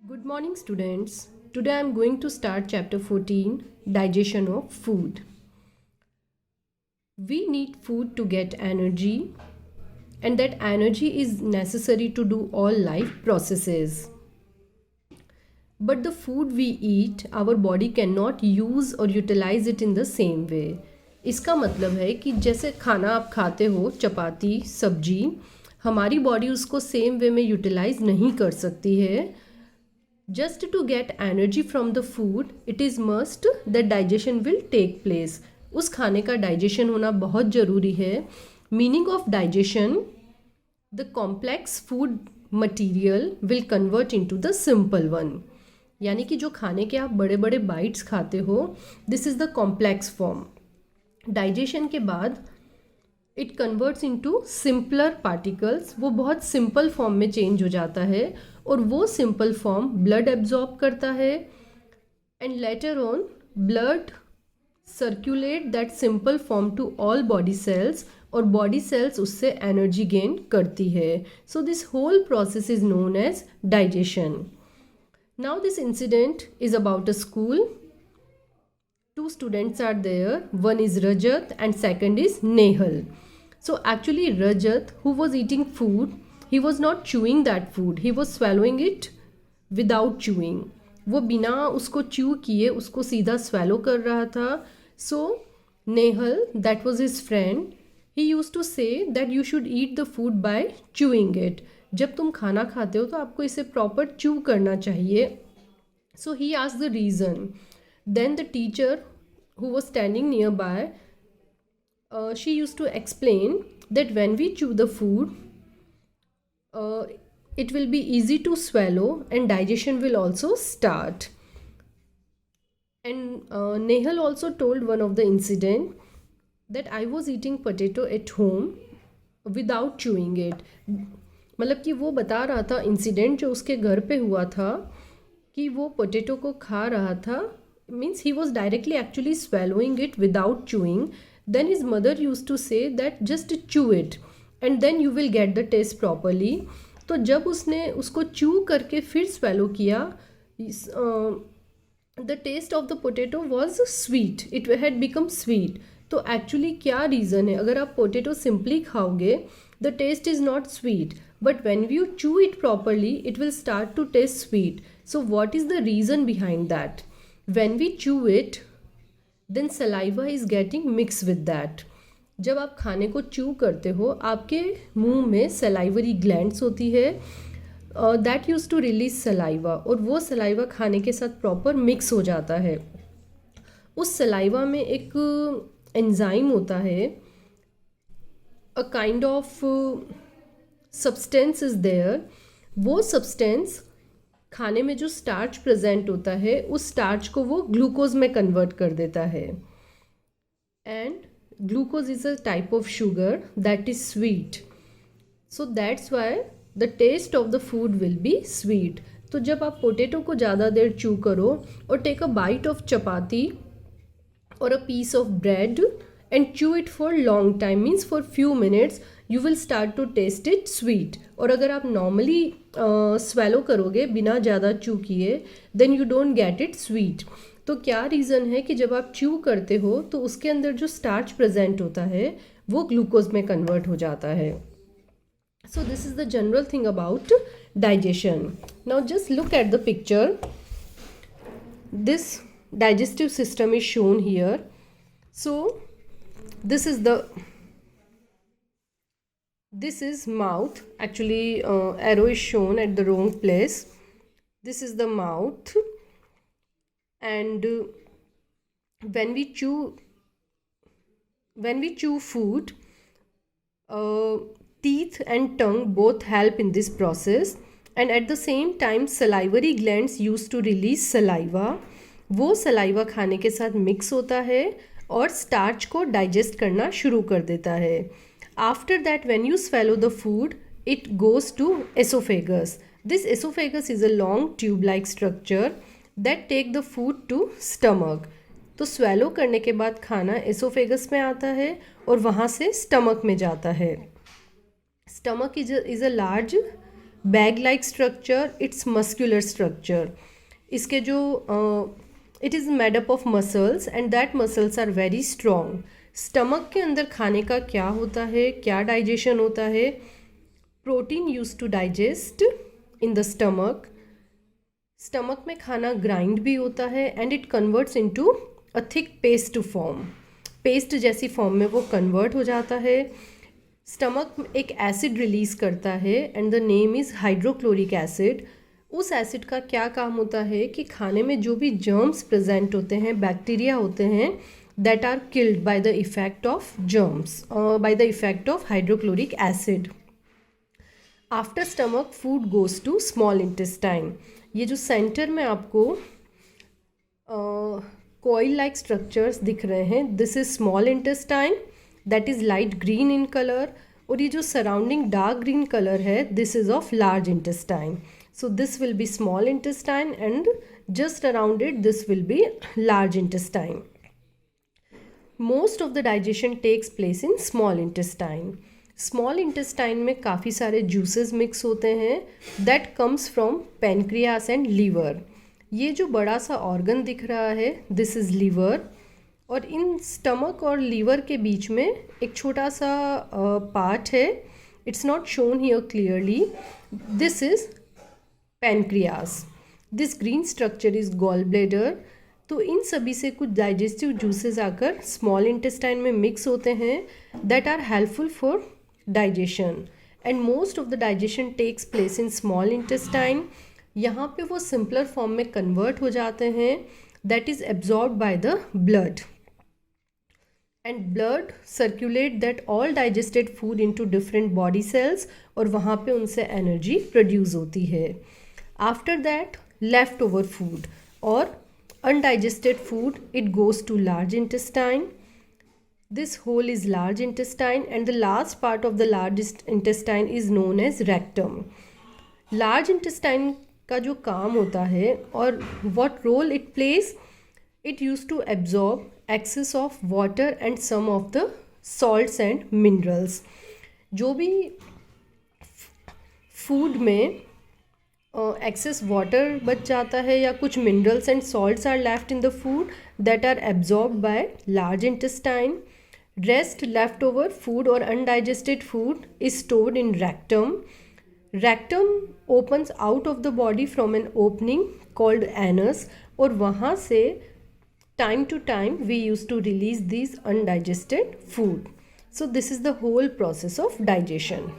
Good morning, students. Today I am going to start chapter 14, Digestion of Food. We need food to get energy, and that energy is necessary to do all life processes. But the food we eat, our body cannot use or utilize it in the same way. इसका मतलब है कि जैसे खाना आप खाते हो, चपाती, सब्जी, हमारी बॉडी उसको सेम वे में यूटिलाइज नहीं कर सकती है. Just to get energy from the food, it is must that digestion will take place. उस खाने का डाइजेशन होना बहुत ज़रूरी है. Meaning of digestion, the complex food material will convert into the simple one. यानी कि जो खाने के आप बड़े बड़े बाइट्स खाते हो, this is the complex form. Digestion के बाद it converts into simpler particles. वो बहुत सिंपल फॉर्म में चेंज हो जाता है और वो सिंपल फॉर्म ब्लड एब्जॉर्ब करता है and later on blood circulate that simple form to all body cells और बॉडी सेल्स उससे एनर्जी गेन करती है. So this whole process is known as digestion. Now this incident is about a school. Two students are there. One is Rajat and second is Nehal. So actually Rajat, who was eating food, he was not chewing that food. He was swallowing it without chewing. वो बिना उसको chew किए उसको सीधा swallow कर रहा था. So Nehal, that was his friend, he used to say that you should eat the food by chewing it. जब तुम खाना खाते हो तो आपको इसे proper chew करना चाहिए. So he asked the reason. Then the teacher who was standing nearby, she used to explain that when we chew the food, it will be easy to swallow and digestion will also start. And Nehal also told one of the incident that I was eating potato at home without chewing it. मतलब कि वो बता रहा था incident जो उसके घर पे हुआ था कि वो पोटैटो को खा रहा था. Means he was directly actually swallowing it without chewing. Then his mother used to say that just chew it and then you will get the taste properly. तो जब उसने उसको chew करके फिर swallow किया, the taste of the potato was sweet. It had become sweet. तो actually क्या reason है? अगर आप potato simply खाओगे, the taste is not sweet. But when you chew it properly, it will start to taste sweet. So what is the reason behind that? When we chew it, then saliva is getting mixed with that. जब आप खाने को chew करते हो, आपके मुंह में salivary glands होती है that used to release saliva और वो saliva खाने के साथ proper mix हो जाता है. उस saliva में एक enzyme होता है, a kind of substance is there. वो substance खाने में जो स्टार्च प्रेजेंट होता है उस स्टार्च को वो ग्लूकोज में कन्वर्ट कर देता है. And glucose is a type of sugar that is sweet. So that's why the taste of the food will be sweet. तो जब आप पोटैटो को ज़्यादा देर चू करो और take a bite of chapati और a piece of bread and chew it for long time, means for few minutes you will start to taste it sweet. और अगर आप normally swallow करोगे बिना ज़्यादा chew किए, then you don't get it sweet. तो क्या reason है कि जब आप chew करते हो तो उसके अंदर जो starch present होता है वो glucose में convert हो जाता है. So this is the general thing about digestion. Now just look at the picture. This digestive system is shown here. So this is mouth. Actually arrow is shown at the wrong place. This is the mouth, and when we chew food, teeth and tongue both help in this process, and at the same time salivary glands used to release saliva. वो saliva खाने के साथ mix होता है और starch को digest करना शुरू कर देता है. After that when you swallow the food it goes to esophagus. This esophagus is a long tube like structure that take the food to stomach. तो swallow करने के बाद खाना एसोफेगस में आता है और वहाँ से स्टमक में जाता है. Stomach is a large bag like structure, it's muscular structure. इसके जो it is made up of muscles and that muscles are very strong. Stomach के अंदर खाने का क्या होता है, क्या डाइजेशन होता है? Protein use to digest in the stomach. Stomach में खाना ग्राइंड भी होता है and it converts into a thick paste form. Paste जैसी फॉर्म में वो कन्वर्ट हो जाता है। स्टमक एक एसिड रिलीज करता है and the name is hydrochloric acid. उस एसिड का क्या काम होता है कि खाने में जो भी जर्म्स प्रेजेंट होते हैं, बैक्टीरिया होते हैं, that are killed by the effect of germs, by the effect of hydrochloric acid. After stomach food goes to small intestine. ये जो सेंटर में आपको कॉइल लाइक स्ट्रक्चर्स दिख रहे हैं, this is small intestine that is light green in colour, और ये जो सराउंडिंग डार्क ग्रीन कलर है, this is of large intestine. So this will be small intestine and just around it this will be large intestine. Most of the digestion takes place in small intestine. Small intestine में काफ़ी सारे juices mix होते हैं that comes from pancreas and liver. ये जो बड़ा सा organ दिख रहा है, दिस इज़ लीवर, और इन स्टमक और लीवर के बीच में एक छोटा सा पार्ट है, it's not shown here clearly, this is pancreas. This green structure is gall bladder. तो इन सभी से कुछ डाइजेस्टिव जूसेस आकर स्मॉल इंटेस्टाइन में मिक्स होते हैं that are helpful for digestion and most of the digestion takes place in small intestine. यहाँ पे वो सिंपलर फॉर्म में कन्वर्ट हो जाते हैं that is absorb by the blood and blood circulate that all digested food into different body cells, और वहाँ पे उनसे एनर्जी प्रोड्यूस होती है। After that left over food और undigested food, it goes to large intestine. This whole is large intestine and the last part of the large intestine is known as rectum. Large intestine का जो काम होता है और what role it plays, it used to absorb excess of water and some of the salts and minerals. जो भी food में excess water बच जाता है या कुछ minerals and salts are left in the food that are absorb by large intestine. Rest left over food और undigested food is stored in rectum. Rectum opens out of the body from an opening called anus, और वहाँ से time to time we use to release these undigested food. So this is the whole process of digestion.